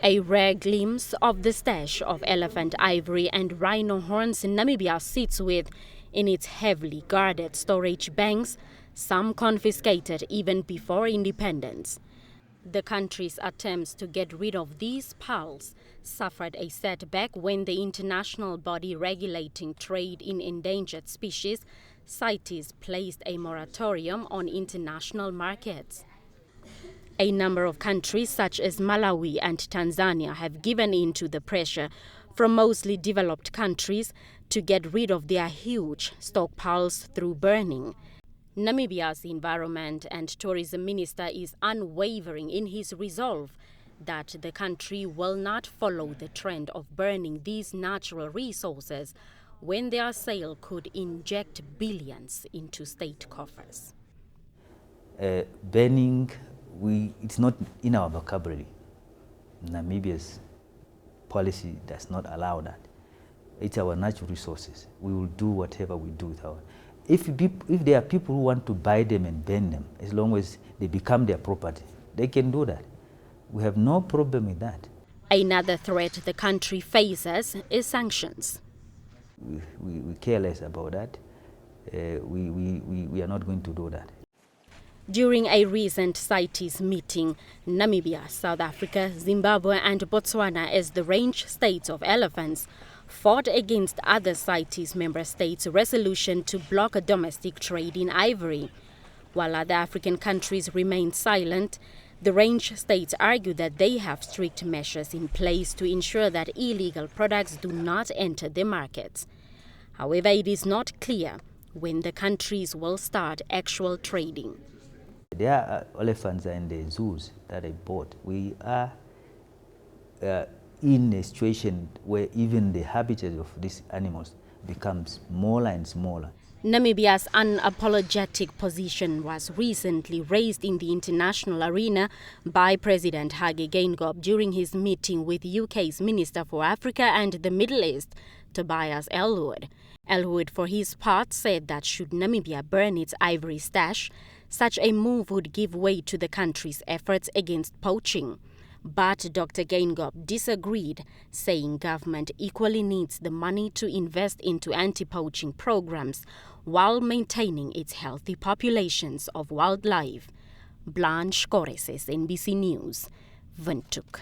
A rare glimpse of the stash of elephant ivory and rhino horns Namibia sits with in its heavily guarded storage banks, some confiscated even before independence. The country's attempts to get rid of these pearls suffered a setback when the international body regulating trade in endangered species, CITES, placed a moratorium on international markets. A number of countries such as Malawi and Tanzania have given in to the pressure from mostly developed countries to get rid of their huge stockpiles through burning. Namibia's Environment and Tourism Minister is unwavering in his resolve that the country will not follow the trend of burning these natural resources when their sale could inject billions into state coffers. Burning, it's not in our vocabulary. Namibia's policy does not allow that. It's our natural resources. We will do whatever we do with our. If there are people who want to buy them and burn them, as long as they become their property, they can do that. We have no problem with that. Another threat the country faces is sanctions. We care less about that. We are not going to do that. During a recent CITES meeting, Namibia, South Africa, Zimbabwe and Botswana, as the range states of elephants, fought against other CITES member states' resolution to block domestic trade in ivory. While other African countries remain silent, the range states argue that they have strict measures in place to ensure that illegal products do not enter the markets. However, it is not clear when the countries will start actual trading. There are elephants in the zoos that I bought. We are in a situation where even the habitat of these animals becomes smaller and smaller. Namibia's unapologetic position was recently raised in the international arena by President Hage Geingob during his meeting with UK's Minister for Africa and the Middle East, Tobias Ellwood. Ellwood, for his part, said that should Namibia burn its ivory stash, such a move would give way to the country's efforts against poaching. But Dr. Geingob disagreed, saying government equally needs the money to invest into anti-poaching programs while maintaining its healthy populations of wildlife. Blanche Koreses, NBC News, Windhoek.